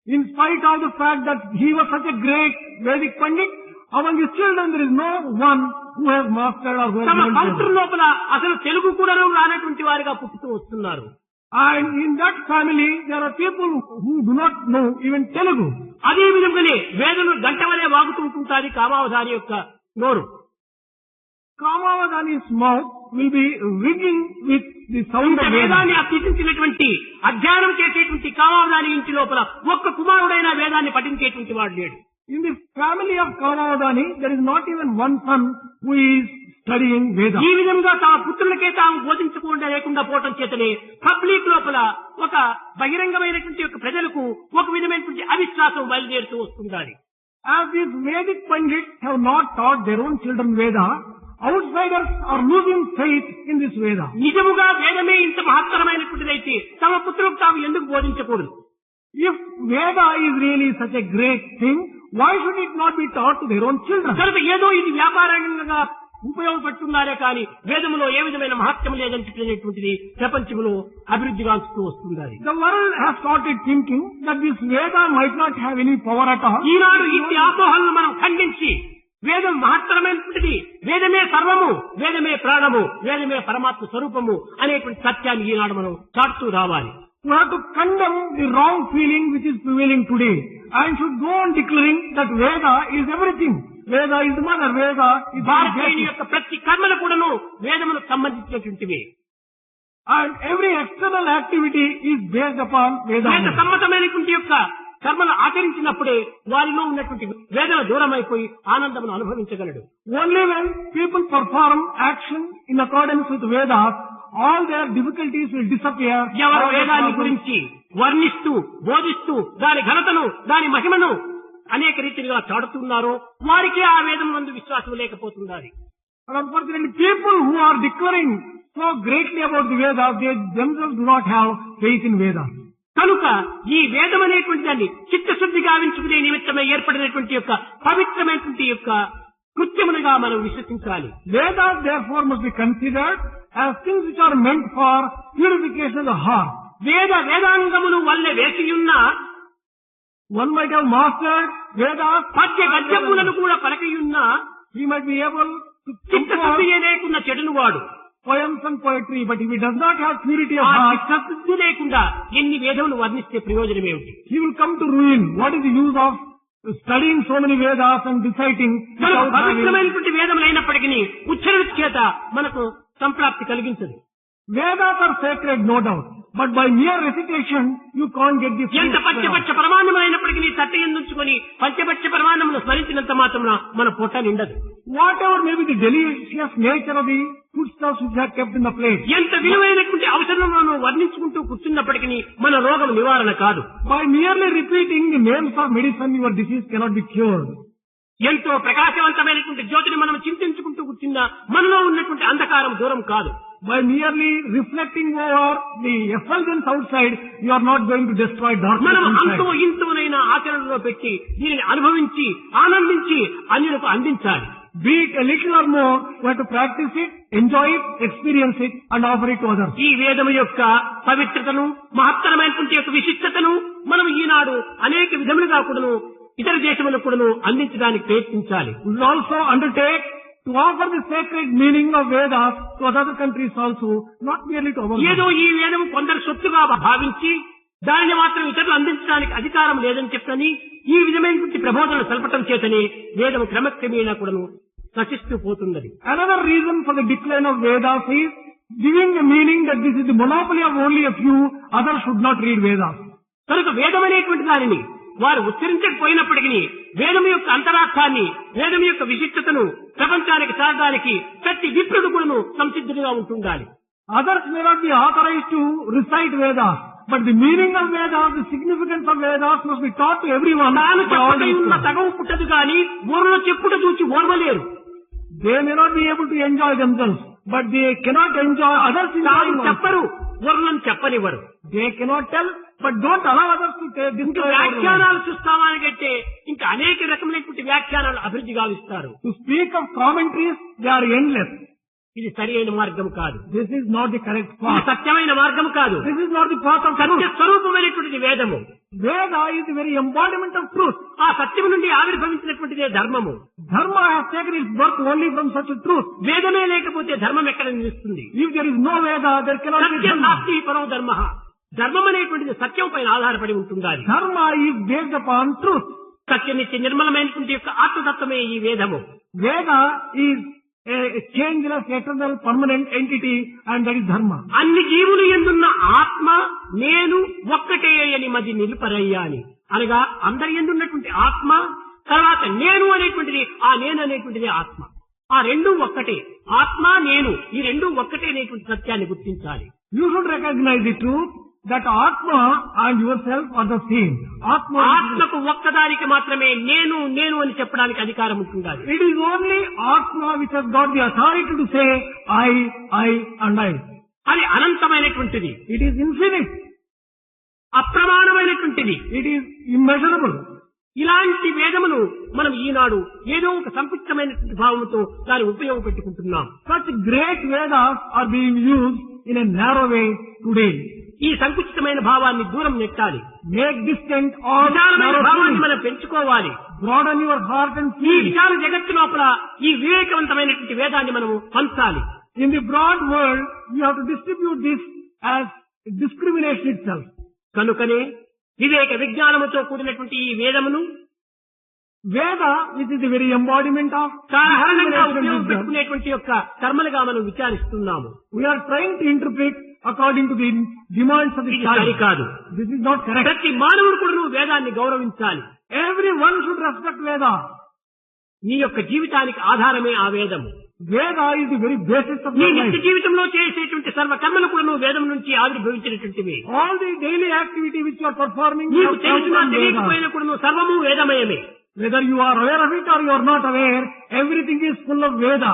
In spite of the fact that he was such a great Vedic Pandit, among his children there is no one who has mastered or who has తమ learned సంవత్సరం Veda. లోపల అసలు తెలుగు కూడా రానటువంటి వారిగా పుట్టుతూ వస్తున్నారు. And in that family there are people who do not know even Telugu. అదే విధంగానే వేదము గంట వలె వాగుతూ ఉంటుంటాది కామావధాని యొక్క నోరు. Kamavadani's mouth will be ringing with the sound ఇంత of Veda. వేదాన్ని అభ్యసించినటువంటి అధ్యయనం చేసేటువంటి కామావధాని ఇంటి లోపల ఒక్క కుమారుడైన వేదాన్ని పఠించేటువంటి వాడు లేడు. In the family of Kamavadani, there is not even one son who is studying Veda. ఈ విధంగా తమ పుత్రులకే తాము బోధించకుండా లేకుండా పోవటం చేతనే పబ్లిక్ లోపల ఒక బహిరంగమైనటువంటి యొక్క ప్రజలకు ఒక విధమైనటువంటి అవిశ్వాసం బయలుదేరుతూ వస్తుండాలి. As these Vedic Pandits have not taught their own children Veda, outsiders are losing faith in this Veda. నిజముగా వేదమే ఇంత మహత్తరమైనటువంటిదైతే తమ పుత్రులకు తాము ఎందుకు బోధించకూడదు? If Veda is really such a great thing, why should it not be taught to their own children? కనుక ఏదో ఇది వ్యాపారంగా ఉపయోగపడుతున్నారే కానీ వేదములో ఏ విధమైన మహత్యం లేదని చెప్పినటువంటిది ప్రపంచంలో అభివృద్ధిగాంచుతూ వస్తుంది. The world has started thinking that this Veda might not have any power at all. ఈనాడు ఇట్టి అపోహలను మనం ఖండించి వేదం మహత్తరమైనటువంటిది, వేదమే సర్వము, వేదమే ప్రాణము, వేదమే పరమాత్మ స్వరూపము అనేటువంటి సత్యాన్ని ఈనాడు మనం చాటుతూ రావాలి. We have to condemn the wrong feeling which is prevailing today, and should go on declaring that Veda is everything. Veda is the mother, Veda is భారతీయుని the యొక్క ప్రతి కర్మలు కూడాను వేదములకు సంబంధించినటువంటివి. and every external activity is based upon Veda. వేద సమ్మతమైనటువంటి యొక్క కర్మలు ఆచరించినప్పుడే వారిలో ఉన్నటువంటి వేదన దూరం అయిపోయి ఆనందమును అనుభవించగలడు. Only when people perform action in accordance with Vedas, all their difficulties will disappear. ఎవరు All their వేదాన్ని problems- గురించి వర్ణిస్తూ బోధిస్తూ దాని ఘనతను దాని మహిమను అనేక రీతిగా చాటుతున్నారో వారికి ఆ వేదం నందు విశ్వాసం లేకపోతున్నది. But unfortunately, people who are declaring so greatly about the Vedas, they themselves do not have faith in Vedas. కనుక ఈ వేదం అనేటువంటి దాన్ని చిత్తశుద్ధి గావించుకునే నిమిత్తమై ఏర్పడినటువంటి యొక్క పవిత్రమైనటువంటి యొక్క కృత్యములుగా మనం విశ్వసించాలి. Vedas therefore must be considered as things which are meant for purification of the heart. వేదాంగములు వల్లే వేసియున్న One might have mastered Vedas, పద్య గద్యములను కూడా పలకయున్న he might be able to చిత్తశుద్ధి compose లేకున్న చెడును వాడు. poems and poetry, but if he does not have purity of ఆ heart, చిత్తశుద్ధి లేకుండా ఎన్ని వేదములు వర్ణిస్తే ప్రయోజనం ఏమిటి? he will come to ruin. What is the use of studying so many Vedas and reciting కనుక without having... పవిత్రమైనటువంటి వేదములు అయినప్పటికీ ఉచ్చరణ చేత మనకు సంప్రాప్తి కలిగించదు. Vedas are sacred, no doubt, but by mere recitation, you can't get the ఎంత fruits thereof. పంచపక్ష పరమాన్నములు అయినప్పటికీ తట్ట ఎందుంచుకొని పంచపక్ష పరమాన్నములు స్మరించినంత మాత్రమున మన పొట్ట నిండదు. Whatever may be the delicious nature of the foodstuffs which are kept in the plate, ఎంత విలువైనటువంటి అవసరములను వర్ణించుకుంటూ కూర్చున్నప్పటికీ మన రోగం నివారణ కాదు. by merely repeating the names of medicine, your disease cannot be cured. ఎంతో ప్రకాశవంతమైనటువంటి జ్యోతిని మనం చింతించుకుంటూ కూర్చున్నా మనలో ఉన్నటువంటి అంధకారం దూరం కాదు. By merely reflecting over the effulgence outside, you are not going to destroy darkness మనం అంతో inside. ఇంతోనైనా ఆచరణలో పెట్టి దీనిని అనుభవించి ఆనందించి అన్యులకు అందించాలి. Be it a little or more, we have to practice it, enjoy it, experience it, and offer it to others. ఈ వేదము యొక్క పవిత్రతను మహత్తరమైనటువంటి యొక్క విశిష్టతను మనం ఈనాడు అనేక విధములుగా కూడాను ఇతర దేశములకు కూడాను అందించడానికి ప్రయత్నించాలి. We will also undertake to offer the sacred meaning of Vedas to other countries also, not merely to our ఏదో own. ఈ వేదము కొందరు సొత్తుగా భావించి దానిని మాత్రం ఇతరులు అందించడానికి అధికారం లేదని చెప్పని ఈ విధమైనటువంటి ప్రబోధనలు తెలపటం చేతనే వేదము క్రమక్రమేణా కూడాను నశిస్తూ పోతున్నది. Another reason for the decline of Vedas is giving a meaning that this is the monopoly of only a few, others should not read Vedas. కనుక వేదం అనేటువంటి దానిని వారు ఉచ్చరించకపోయినప్పటికీ వేదం యొక్క అంతరార్థాన్ని, వేదం యొక్క విశిష్టతను ప్రపంచానికి చాటడానికి ప్రతి విప్రుడు కూడాను సంసిద్ధుడిగా ఉంటుండాలి. Others may not be authorized to recite Vedas, but the meaning of Vedas, the significance of Vedas must be taught to everyone. తాను చెప్పటై ఉన్న తగవు పుట్టదు కానీ ఊరిలో చెప్పుట చూచి ఓర్వలేరు. They may not be able to enjoy themselves, but they cannot enjoy others in తాను time. చెప్పరు, ఊర్లను చెప్పనివ్వరు. They cannot tell, but don't allow others to ఇంకా destroy our life. వ్యాఖ్యానాలు చూస్తామని కంటే ఇంకా అనేక రకమైనటువంటి వ్యాఖ్యానాలు అభివృద్ధి గావిస్తారు. To speak of commentaries, they are endless. ఇది సరి అయిన మార్గం కాదు. This is not the correct ఇది path. సత్యమైన మార్గం కాదు. This is not the path of Satya truth. స్వరూపమైనటువంటిది వేదము. Veda is the very embodiment of truth. ఆ సత్యము నుండి ఆవిర్భవించినటువంటిదే ధర్మము. Dharma has taken its birth only from such a truth. వేదమే లేకపోతే ధర్మం ఎక్కడ నిలుస్తుంది? If there is no Veda, there cannot be Satyam Dharma. నాస్తి పరో ధర్మ. ధర్మం అనేటువంటిది సత్యం పైన ఆధారపడి ఉంటుండాలి. Dharma is based upon truth. సత్యనిత్య నిర్మలమైనటువంటి యొక్క ఆత్మతత్వమే ఈ వేదము. Veda is a changeless, eternal, permanent entity, and that is Dharma. అన్ని జీవులు ఎందున్న ఆత్మ నేను ఒక్కటే అని మది నిలుపరయ్యా అని అనగా అందరి ఎందున్నటువంటి ఆత్మ, తర్వాత నేను అనేటువంటిది, ఆ నేను అనేటువంటిది ఆత్మ. ఆ రెండూ ఒక్కటే. ఆత్మ నేను ఈ రెండూ ఒక్కటే అనేటువంటి సత్యాన్ని గుర్తించాలి. You should recognize the truth that Atma and yourself are the same. Atma is ఆత్మకు ఒక్కదానికి మాత్రమే నేను నేను అని చెప్పడానికి అధికారం ఉంటుండాలి. it is only Atma which has got the authority to say I and I. అది అనంతమైనటువంటిది, It is infinite. అప్రమాణమైనటువంటిది. It is immeasurable. ఇలాంటి వేదమును మనం ఈనాడు ఏదో ఒక సంకుచితమైనటువంటి భావంతో దాన్ని ఉపయోగపెట్టుకుంటున్నాం. Such great Vedas are being used in a narrow way today. ఈ సంకుచితమైన భావాన్ని దూరం నెట్టాలి. Make distant all విశాలమైన narrow భావాన్ని feelings. మనం పెంచుకోవాలి. Broaden your heart and ఈ feel. విశాల జగత్తు లోపల ఈ వివేకవంతమైనటువంటి వేదాన్ని మనము పంచాలి. In the broad world, you have to distribute this as discrimination itself. కనుకనే వివేక విజ్ఞానముతో కూడినటువంటి ఈ వేదమును Veda, which is the very embodiment of సాధారణంగా discrimination wisdom, ఉపయోగపెట్టుకునేటువంటి యొక్క కర్మలుగా మనం విచారిస్తున్నాము. we are trying to interpret according to the demands of the ఇది time. సరికాదు. This is not correct. ప్రతి మానవుడు కూడా నువ్వు వేదాన్ని గౌరవించాలి. Everyone should respect Veda. నీ యొక్క జీవితానికి ఆధారమే ఆ వేదము. Veda is the very basis of నీ your నిత్య life. జీవితంలో చేసేటువంటి సర్వ కర్మలు కూడా నువ్వు వేదం నుంచి ఆవిర్భవించినటువంటివి. All the daily activity which you are performing, నీకు have come తెలిసినా from Veda. తెలియకపోయినా కూడా నువ్వు సర్వము వేదమయమే. Whether you are aware of it or you are not aware, everything is full of Veda.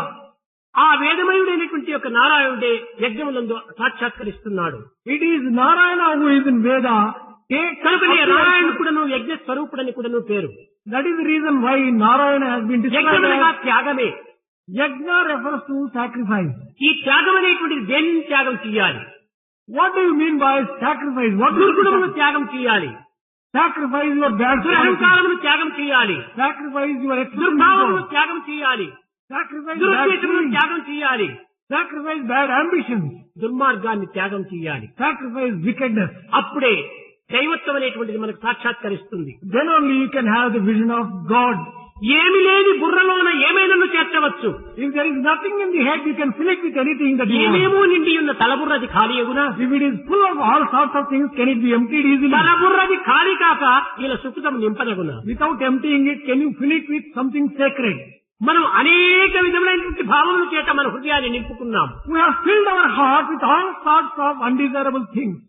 ఆ వేదమయుడైనటువంటి యొక్క నారాయణుడే యజ్ఞములందు సాక్షాత్కరిస్తున్నాడు. It is Narayana who is in Veda. కనుకనే నారాయణుడు కూడాను యజ్ఞ స్వరూపుడని కూడాను పేరు. That is the reason why Narayana has been described యజ్ఞమనగా as త్యాగమే. Yajna refers to sacrifice. ఈ త్యాగం అనేటువంటిది దేనిని త్యాగం చేయాలి? What do you mean by sacrifice? What do you దుర్గుణమును mean? త్యాగం చేయాలి. Sacrifice your bad qualities. దురహంకారమును త్యాగం చేయాలి. Sacrifice your దుర్భావమును excellent. త్యాగం చేయాలి. Sacrifice bad దురుద్దేశమును feelings. త్యాగం చేయాలి. Sacrifice bad ambitions. దుర్మార్గాన్ని త్యాగం చేయాలి. Sacrifice wickedness. అప్పుడే దైవత్వం అనేటువంటిది మనకు సాక్షాత్కరిస్తుంది. Then only you can have the vision of God. ఏమి లేని బుర్రలోన ఏమైనా చేర్చవచ్చు. If there is nothing in the head, you can fill it with anything that you want. ఏమేమో నిండి ఉన్న తలబుర్రది ఖాళీ అగునా? If it is full of all sorts of things, can it be emptied easily? తలబుర్రది ఖాళీ కాక ఇలా సుఖం నింపనగునా? Without emptying it, can you fill it with something sacred? మనం అనేక విధములైనటువంటి భావముల చేత మన హృదయాన్ని నింపుకున్నాం. We have filled our heart with all sorts of undesirable things.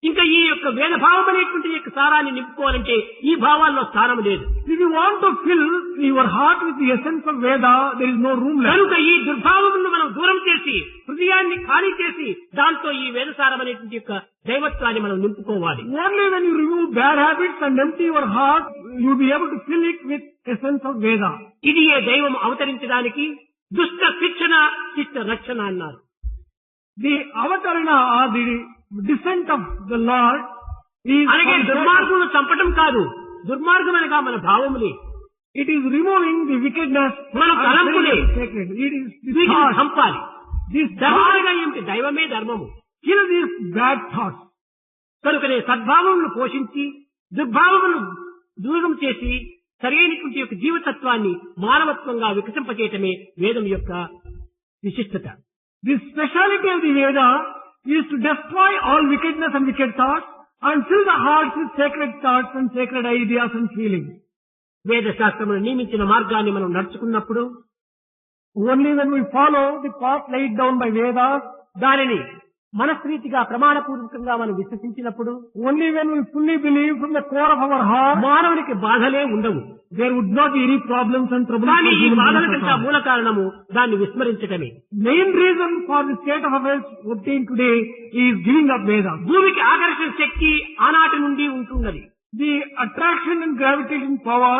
ఇంకా ఈ యొక్క వేద భావం అనేటువంటి యొక్క సారాన్ని నింపుకోవాలంటే ఈ భావాల్లో స్థానం లేదు. If you want to fill your heart with the essence of Veda, there is no room left. కనుక ఈ దుర్భావములను మనం దూరం చేసి హృదయాన్ని ఖాళీ చేసి దాంతో ఈ వేదసారం అనేటువంటి యొక్క దైవత్వాన్ని మనం నింపుకోవాలి. Only when you remove bad habits and empty your heart, you will be able to fill it with essence of Veda. ఇది ఏ దైవం అవతరించడానికి దుష్ట శిక్షణ శిష్ట రక్షణ అన్నారు. The avatarana or the descent of the Lord is అలాగే for the- దుర్మార్గులను చంపటం కాదు. దుర్మార్గం అనగా మన భావములే. it is removing the wickedness. మన and తలంపులే. filling it sacred. It is the వీటిని thought. చంపాలి. This ధర్మమనగా ఏమిటి? దైవమే ధర్మము. kill these bad thoughts. కనుకనే సద్భావములను పోషించి దుర్భావములను దూరం చేసి సరైనటువంటి యొక్క జీవతత్వాన్ని మానవత్వంగా వికసింపచేయటమే వేదం యొక్క విశిష్టత. The speciality of the Veda is to destroy all wickedness and wicked thoughts and fill the hearts with sacred thoughts and sacred ideas and feelings. వేద శాస్త్రమును నియమించిన మార్గాన్ని మనం నడుచుకున్నప్పుడు, Only when we follow the path laid down by Vedas, దానిని మనస్రీతిగా ప్రమాణపూర్వకంగా మనం విశ్వసించినప్పుడు, only when we fully believe from the core of our heart, మానవునికి బాధలే ఉండవు. there would not be any problems and troubles. కానీ for ఈ human బాధల beings at కంటే all. మూల కారణము దాన్ని విస్మరించటమే. Main reason for the state of affairs obtained today is giving up Vedas. భూమికి ఆకర్షణ శక్తి ఆనాటి నుండి ఉంటున్నది. The attraction and gravitation power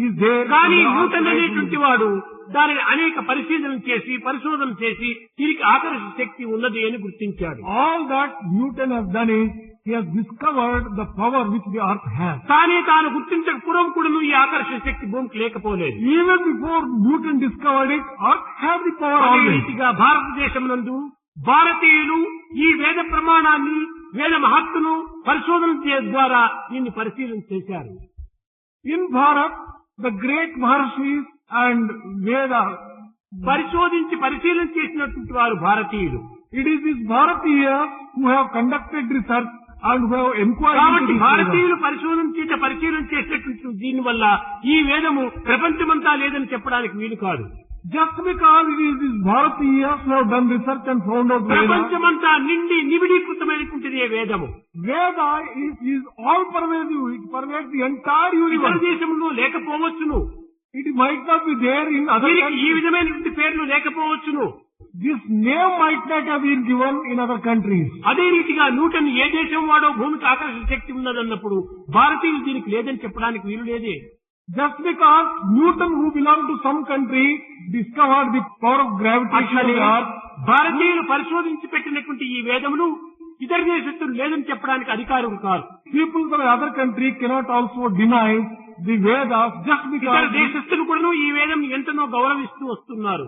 is there. కానీ in the న్యూటన్ earth. అనేటువంటి వాడు దానిని అనేక పరిశీలన చేసి పరిశోధన చేసి దీనికి ఆకర్షణ శక్తి ఉన్నది అని గుర్తించాడు. All that Newton has done is he has discovered the power which the earth has. కానీ తాను గుర్తించక పూర్వం కూడా ఈ ఆకర్షణ శక్తి భూమికి లేకపోలేదు. Even before Newton discovered it, earth had the power అదే always. రీతిగా భారతదేశం నందు భారతీయులు ఈ వేద ప్రమాణాన్ని వేద మహత్తును పరిశోధన ద్వారా దీన్ని పరిశీలన చేశారు. In Bharat, the great Maharshis and Veda, పరిశీలన చేసినటువంటి వారు భారతీయులు. it is these Bharatiyas who have conducted research and who have inquired into కాబట్టి these Vedas. భారతీయులు పరిశీలన చేసినటువంటి దీని వల్ల ఈ వేదము ప్రపంచమంతా లేదని చెప్పడానికి వీలు కాదు. Just because it is these Bharatiyas who have done research and found out Veda, ప్రపంచమంతా నిబిడీకృతమైనటువంటిది వేదము. Veda is all pervasive. It pervades the entire ఇతర universe. దేశంలో లేకపోవచ్చును, It might not be there in other దీనికి ఈ countries. విధమైనటువంటి పేర్లు లేకపోవచ్చును. This name might not have been given in other countries. అదే రీతిగా న్యూటన్ ఏ దేశం వాడో భూమికి ఆకర్షణ శక్తి ఉన్నదన్నప్పుడు భారతీయులు దీనికి లేదని చెప్పడానికి వీలు లేదే. Just because Newton, who belonged to some country, discovered the power of gravitation on అట్లనే the earth, భారతీయులు పరిశోధించి పెట్టినటువంటి ఈ వేదమును ఇతర దేశస్తులు లేదని చెప్పడానికి అధికారం కాదు. people from another country cannot also deny the Vedas just ఇతర because దేశస్తులు కూడా ఈ వేదం ఎంతనో గౌరవిస్తూ వస్తున్నారు.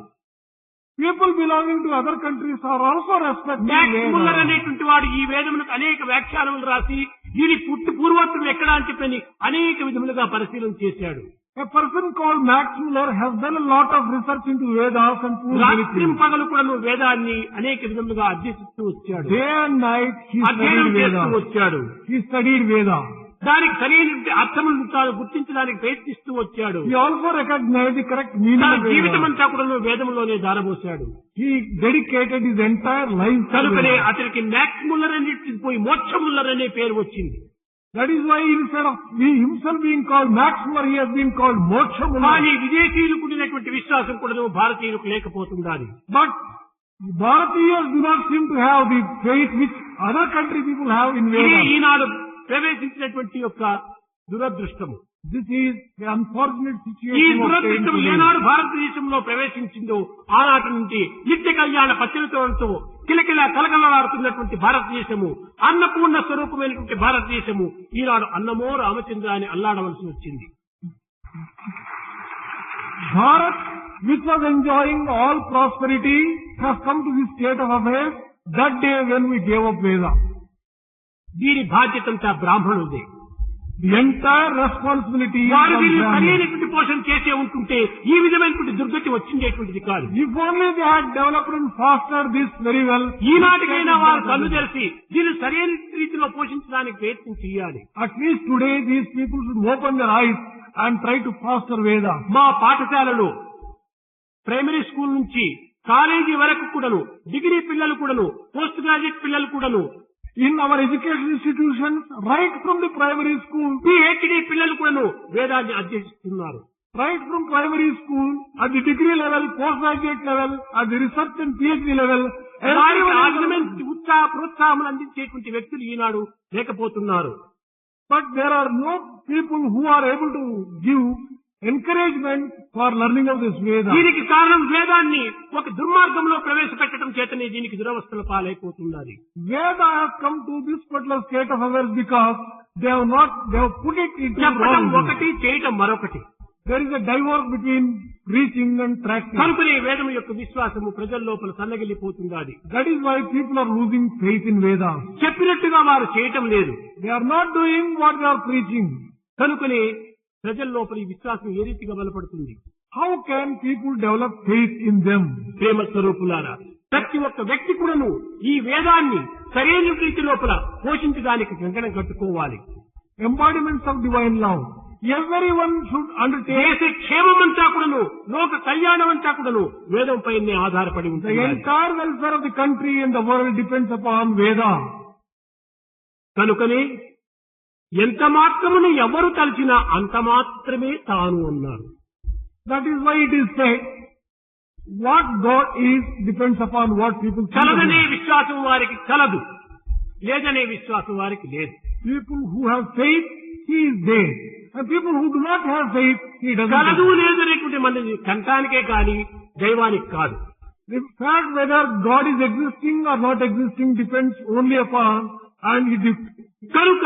people belonging to other countries are also respecting max Muller Vedas. అనేటువంటి వాడు ఈ వేదమునకు అనేక వ్యాఖ్యానములు రాసి దీని పూర్వోత్తరం ఎక్కడ అని చెప్పని అనేక విధములుగా పరిశీలన చేశాడు. A person called Max Muller has done a lot of research into Vedas and proved రాత్రి everything. పగలు కూడా వేదాన్ని అనేక విధములుగా అధ్యసిస్తూ వచ్చాడు, Day and night he అధ్యయనం studied చేస్తూ Vedas. వచ్చాడు. He studied Vedas. దానికి సరైన అర్థములను తాను గుర్తించడానికి ప్రయత్నిస్తూ వచ్చాడు. He also recognized the correct meaning తన of జీవితం Vedas. అంతా కూడా వేదములోనే దారబోశాడు. He dedicated his entire life to కనుకనే Vedas. అతనికి మ్యాక్స్ ముల్లర్ అనేది పోయి మోక్ష ముల్లర్ అనే పేరు వచ్చింది. That is why instead of himself being called Max Muller, he has been called Moksha Muller. కానీ విదేశీయులకు ఉండినటువంటి విశ్వాసం కూడా భారతీయులకు లేకపోతుండాలి. But Bharatiyas do not seem to have the faith which other country people have in ఇది Vedas. ఈనాడు ప్రవేశించినటువంటి యొక్క దురదృష్టము. This is the unfortunate ఈ situation of దురదృష్టం today. ఏనాడు భారతదేశంలో ప్రవేశించిందో ఆనాటి నుండి నిత్య కళ్యాణ పచ్చనితోతో కిలకిలా కలకలలాడుతున్నటువంటి భారతదేశము, అన్నపూర్ణ స్వరూపమైనటువంటి భారతదేశము ఈనాడు అన్నమో రామచంద్ర అని అల్లాడవలసి వచ్చింది. Bharat, which was enjoying all prosperity, has come to this state of affairs that day when we gave up Veda. దీని బాధ్యతంతా బ్రాహ్మణుదే. The entire responsibility is వారు on వీళ్ళు Brahmins. సరైనటువంటి పోషణ చేసే ఉంటుంటే ఈ విధమైనటువంటి దుర్గతి వచ్చిండేటువంటిది కాదు. If only they had developed and fostered this very well, ఈనాటికైనా వారు కళ్ళు తెరిచి దీన్ని సరైన రీతిలో పోషించడానికి ప్రయత్నం చేయాలి. at least today these people should open their eyes and try to foster Veda. మా పాఠశాలలో ప్రైమరీ స్కూల్ నుంచి కాలేజీ వరకు కూడాను, డిగ్రీ పిల్లలు కూడాను, పోస్ట్ గ్రాడ్యుయేట్ పిల్లలు కూడాను, In our education institutions, right from the primary school, PhD పిల్లలు కూడాను వేదాన్ని అధ్యసిస్తున్నారు. right from primary school, at the degree level, postgraduate level, at the research and PhD level, వారికి ఆ everyone is- విధమైన ప్రోత్సాహములు అందించేటువంటి వ్యక్తులు ఈనాడు లేకపోతున్నారు. but there are no people who are able to give encouragement for learning of this Veda. దీనికి కారణం వేదాన్ని ఒక దుర్మార్గంలో ప్రవేశపెట్టడం చేతనే దీనికి దురవస్థల పాలైపోతున్నది. Veda has come to this particular state of affairs because they have put it into చెప్పడం wrong way. ఒకటి, చేయటం మరొకటి. There is a divorce between preaching and practice. కనుకనే వేదం యొక్క విశ్వాసము ప్రజల లోపల సన్నగిల్లిపోతున్నది. That is why people are losing faith in Vedas. చెప్పినట్టుగా వారు చేయటం లేదు. They are not doing what they are preaching. కనుకనే ప్రజల లోపల ఈ విశ్వాసం ఏ రీతిగా బలపడుతుంది? How can people develop faith in them? ప్రేమ స్వరూపులారా, ప్రతి ఒక్క వ్యక్తి కూడాను ఈ వేదాన్ని సరైన రీతి లోపల పోషించడానికి కంకణం కట్టుకోవాలి. Embodiments of divine love. Everyone should undertake. దేశ క్షేమమంతా కూడాను, లోక కళ్యాణం అంతా కూడాను వేదం పైనే ఆధారపడి The ఉంటుంది. entire welfare of the country and the world depends upon Veda. కనుకనే ఎంత మాత్రమును ఎవరు తలచినా అంత మాత్రమే తాను అన్నారు. That is why it is said, what God is depends upon what people think. కలదనే విశ్వాసం వారికి కలదు, లేదనే విశ్వాసం వారికి లేదు. People who have faith, He is there. And people who do not have faith, He doesn't. కలదు exist. లేదు అనేటువంటి మనది కంఠానికే కాని దైవానికి కాదు. The fact whether God is existing or not existing depends only upon and it కనుక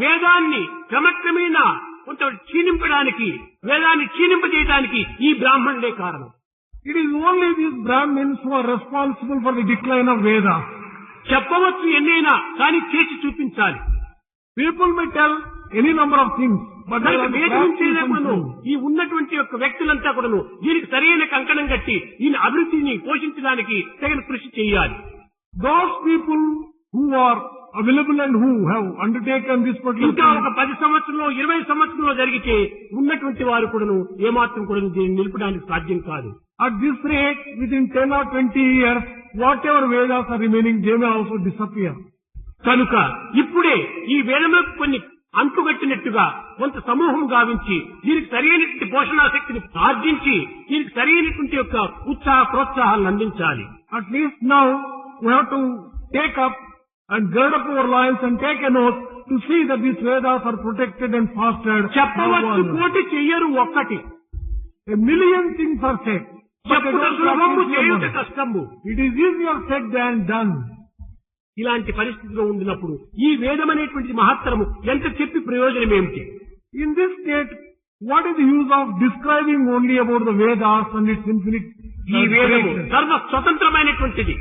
వేదాన్ని క్రమక్రమేణా కొంత క్షీణింపడానికి, వేదాన్ని క్షీణింపజేయడానికి ఈ బ్రాహ్మణుడే కారణం. It is only these Brahmins who are responsible for the decline of Veda. చెప్పవచ్చు ఎన్నైనా కానీ చేసి చూపించాలి. People may tell any number of things, but they కనుక are వేదం practicing చేయలేకును something. ఈ ఉన్నటువంటి యొక్క వ్యక్తులంతా కూడాను దీనికి సరైన కంకణం కట్టి ఈ అభివృద్ధిని పోషించడానికి తగిన కృషి చేయాలి. Those people who are available and who have undertaken this particular ఇంకా thing, ఒక 10 సంవత్సరంలో 20 సంవత్సరంలో జరిగితే ఉన్నటువంటి వారు కూడాను ఏమాత్రం కూడా దీన్ని నిలపడానికి సాధ్యం కాదు. at this rate, within 10 or 20 years, whatever Vedas are remaining, they may also disappear. కనుక ఇప్పుడే ఈ వేదములకు కొన్ని అంటుగట్టినట్టుగా కొంత సమూహం గావించి దీనికి సరైనటువంటి పోషణాశక్తిని ఆర్జించి దీనికి సరైనటువంటి యొక్క ఉత్సాహ ప్రోత్సాహాలను అందించాలి. At least now, we have to take up and gird up our loins and take an oath to see that these Vedas are protected and fostered. చెప్పవచ్చు కోటి చెయ్యరు ఒక్కటి, A million things are said. But they చెప్పుట don't సులభము practice చేయుట them. కష్టము. It is easier said than done. ఇలాంటి పరిస్థితిలో ఉండినప్పుడు ఈ వేదం అనేటువంటి మహత్తరము ఎంత చెప్పి ప్రయోజనం ఏమిటి? In this state, what is the use of describing only about the Vedas and its infinite ఈ వేదము creation? సర్వ స్వతంత్రమైనటువంటిది.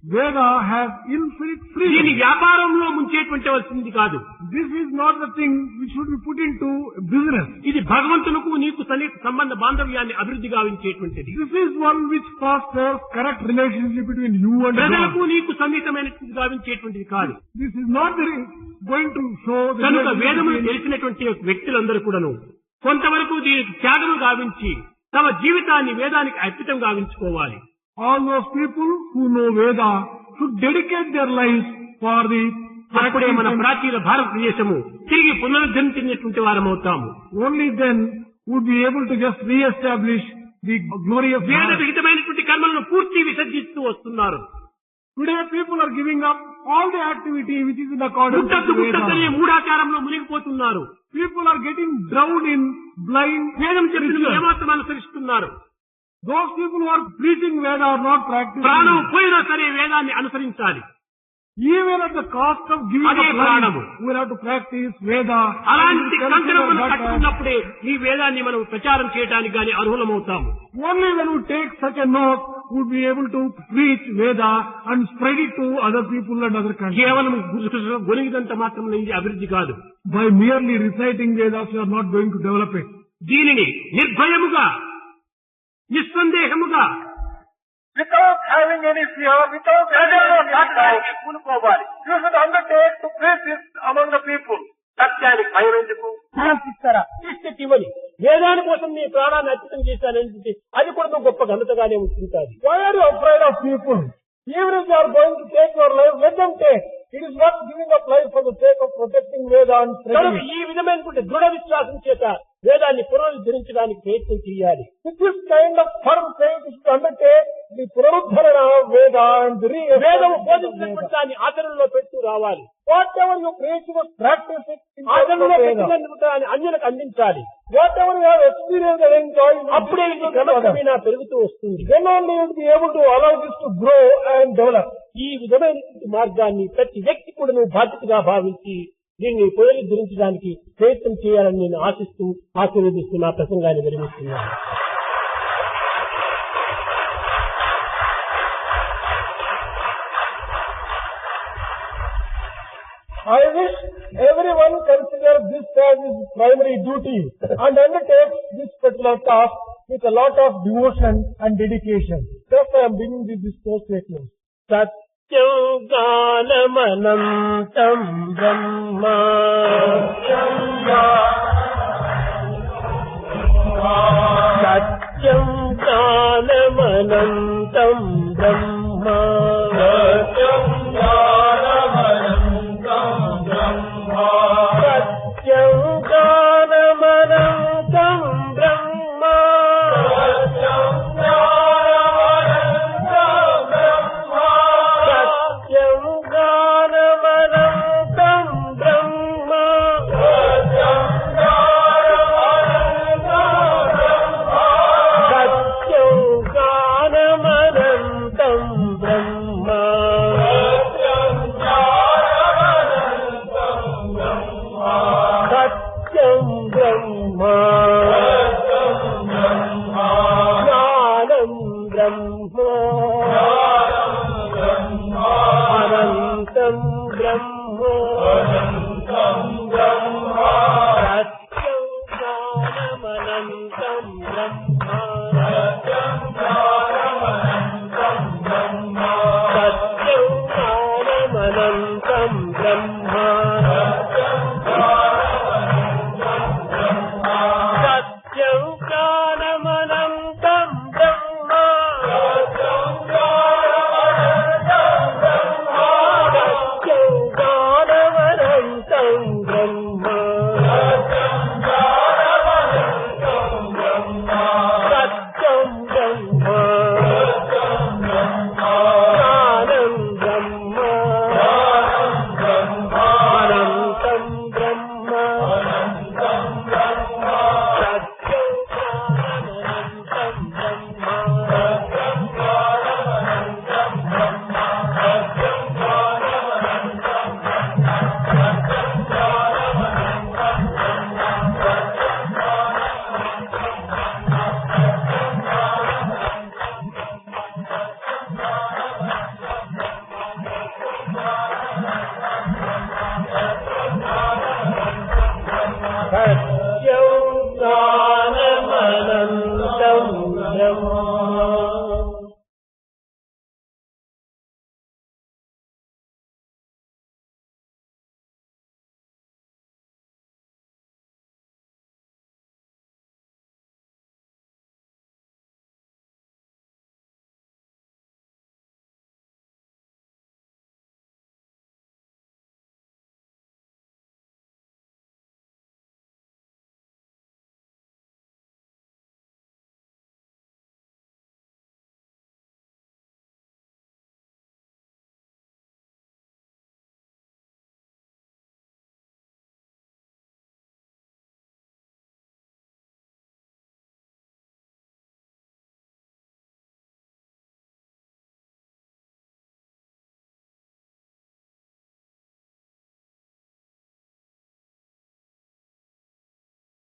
Veda has infinite దీని freedom. వ్యాపారంలో ముంచేటువంటి కాదు. This is not the thing which should be put into business. ఇది భగవంతునకు నీకు సంబంధ బాంధవ్యాన్ని అభివృద్ధి గావించేటువంటిది. This is one which fosters correct relationship between you and ప్రజలకు God. నీకు సన్నిహితమైనటువంటి గావించేటువంటిది కాదు. This is not going to show the కనుక relationship వేదములు between- తెలిసినటువంటి వ్యక్తులందరూ కూడాను కొంతవరకు దీనికి త్యాగము గావించి తమ జీవితాన్ని వేదానికి అర్పితం గావించుకోవాలి. all those people who know Veda should dedicate their lives for the అప్పుడే మన practice and ప్రాచీన భారతదేశము తిరిగి పునరుద్ధరించినటువంటి వారమవుతాము. only then would be able to just re-establish the glory of వేద God. విహితమైనటువంటి కర్మలను పూర్తి విసర్జిస్తూ వస్తున్నారు. Today people are giving up all the activity which is in accordance గుట్టద్దు with గుట్టద్దనే Veda. మూఢాచారంలో మునిగిపోతున్నారు. People are getting drowned in blind వేదం చెప్పిన rituals. ఏమాత్రం అనుసరిస్తున్నారు. Those people who are preaching Veda are not practicing. ప్రాణం పోయినా సరే వేదాన్ని అనుసరించాలి. Even at the cost of giving అదే up ప్రాణము. life, we have to practice Veda. అలాంటి And కంకణం మనం that కట్టుకున్నప్పుడే ఈ వేదాన్ని మనం ప్రచారం చేయడానికి గాని అర్హులమవుతాము. only when we take such a note would be able to preach Veda and spread it to other people and other countries. కేవలం గొనిగిదంత మాత్రం ఇది అభివృద్ధి కాదు. By merely reciting Vedas, we are not going to develop it. దీనిని నిర్భయముగా నిస్సందేహముగా without having any fear, without having any doubt, పూనుకోవాలి. you should undertake to preach this among the people. సత్యానికి భయం ఎందుకు? ఇస్తారా ఇవ్వని వేదాని కోసం నీ ప్రాణాన్ని అర్పితం చేశానంటే అది కూడా నువ్వు గొప్ప ఘనతగానే ఉంటుంది. Why are you afraid of people? Even if they are going to take your life, let them take. It is not giving up life for the sake of protecting Veda and spreading it. ఈ విధమైనటువంటి దృఢ విశ్వాసం చేత వేదాన్ని పునరుద్ధరించడానికి ప్రయత్నం చేయాలి. With this kind of firm faith, you should undertake the Punaruddharana of Veda and the వేదము re-establishment of బోధించినటువంటి Veda. దాన్ని ఆచరణలో పెడుతూ రావాలి. Whatever you preach, you must practice it in terms ఆచరణలో of Veda. పెట్టినందుకు దాన్ని అన్యులకు అందించాలి. Whatever you have experienced and enjoyed, you అప్పుడే must ఇది give it to others. క్రమక్రమేణా పెరుగుతూ వస్తుంది. Then only you will be able to allow this to grow and develop. ఈ విధమైనటువంటి మార్గాన్ని ప్రతి వ్యక్తి కూడా నువ్వు బాధ్యతగా భావించి దీన్ని పునరుద్ధరించడానికి ప్రయత్నం చేయాలని నేను ఆశిస్తూ ఆశీర్వదిస్తూ నా ప్రసంగాన్ని విరమిస్తున్నాను. I wish everyone consider this as his primary duty and undertakes this particular task with a lot of devotion and dedication. Thus I am bringing this post statement. సత్యం గానమనంతం బ్రహ్మ సత్యం గానమనంతం బ్రహ్మ సత్యం గానమనంతం బ్రహ్మ సత్యం గానమనంతం బ్రహ్మ సత్యం గానమనంతం బ్రహ్మ సత్యం బ్రహ్మ జ్ఞానం బ్రహ్మ అనంతం బ్రహ్మ